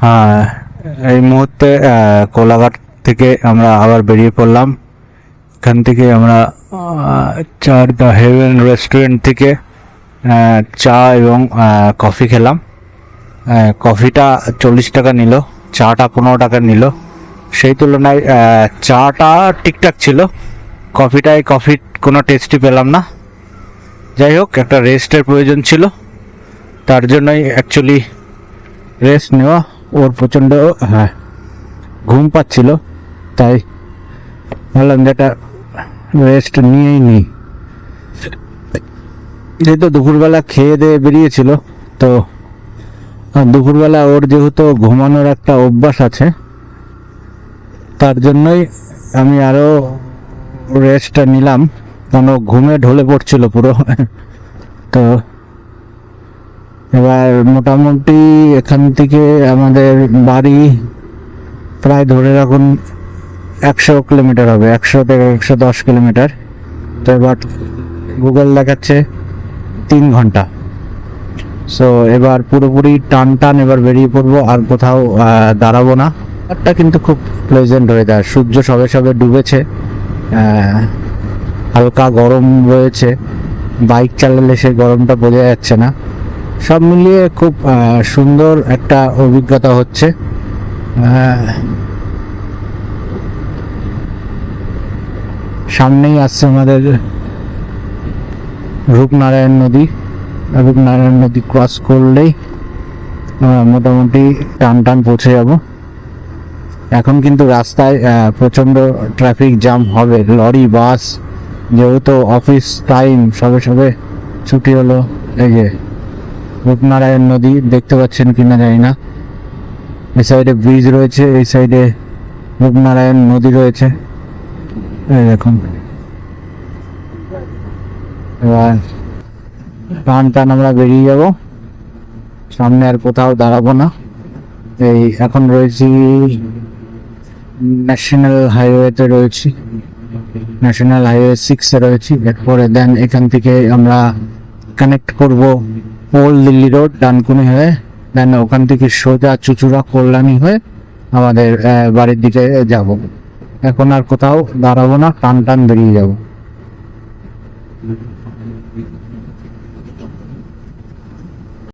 হ্যাঁ, এই মুহূর্তে কোলাঘাট থেকে আমরা আবার বেরিয়ে পড়লাম। এখান থেকে আমরা চার দ্য হেভেন রেস্টুরেন্ট থেকে চা এবং কফি খেলাম। কফিটা 40 টাকা নিল, চাটা 15 টাকা নিল। সেই তুলনায় চাটা ঠিকঠাক ছিল, কফির কোনো টেস্টই পেলাম না। যাই হোক, একটা রেস্টের প্রয়োজন ছিল, তার জন্যই অ্যাকচুয়ালি রেস্ট নেওয়া। ওর প্রচণ্ড ঘুম পাচ্ছিল, তাই ভাবলাম যেটা রেস্ট নিয়েই নিই। যেহেতু দুপুরবেলা খেয়ে দিয়ে বেরিয়েছিল, তো দুপুরবেলা ওর যেহেতু ঘুমানোর একটা অভ্যাস আছে, তার জন্যই আমি আরও রেস্টটা নিলাম, কারণ ও ঘুমে ঢলে পড়ছিল পুরো। তো এবার মোটামুটি এখান থেকে আমাদের বাড়ি প্রায় ধরে রাখুন 100 কিলোমিটার হবে, 100 থেকে 110 কিলোমিটার। তো এবার গুগল দেখাচ্ছে 3 ঘন্টা। সো এবার পুরোপুরি টান এবার বেরিয়ে পড়বো, আর কোথাও দাঁড়াবো না। একটা কিন্তু খুব প্লেজেন্ট ওয়েদার, সূর্য সবে সবে ডুবেছে, হালকা গরম রয়েছে, বাইক চালালে সেই গরমটা বোঝা যাচ্ছে না। সব মিলিয়ে খুব সুন্দর একটা অভিজ্ঞতা হচ্ছে। সামনেই আসছে আমাদের রূপনারায়ণ নদী ক্রস করলেই মোটামুটি টান পৌঁছে যাব। এখন কিন্তু রাস্তায় প্রচণ্ড ট্রাফিক জ্যাম হবে, লরি বাস, যেহেতু অফিস টাইম, সবে ছুটি হলো। এই যে রূপনারায়ণ নদী দেখতে পাচ্ছেন কিনা জানি না, এই সাইডে ব্রিজ রয়েছে, এই সাইডে রূপনারায়ণ নদী রয়েছে। এই দেখুন, এবার টান আমরা বেরিয়ে যাব, সামনে আর কোথাও দাঁড়াবো না। এই এখন রয়েছি ন্যাশনাল হাইওয়েতে, ন্যাশনাল হাইওয়ে 6-এ রয়েছি। এরপরে দেন এখান থেকে আমরা কানেক্ট করব ওল্ড দিল্লি রোড ডানকুনি হয়ে, দেন ওখান থেকে সোজা চুচুড়া কল্যাণী হয়ে আমাদের বাড়ির দিকে যাব। এখন আর কোথাও দাঁড়াবো না, টান বেরিয়ে যাব।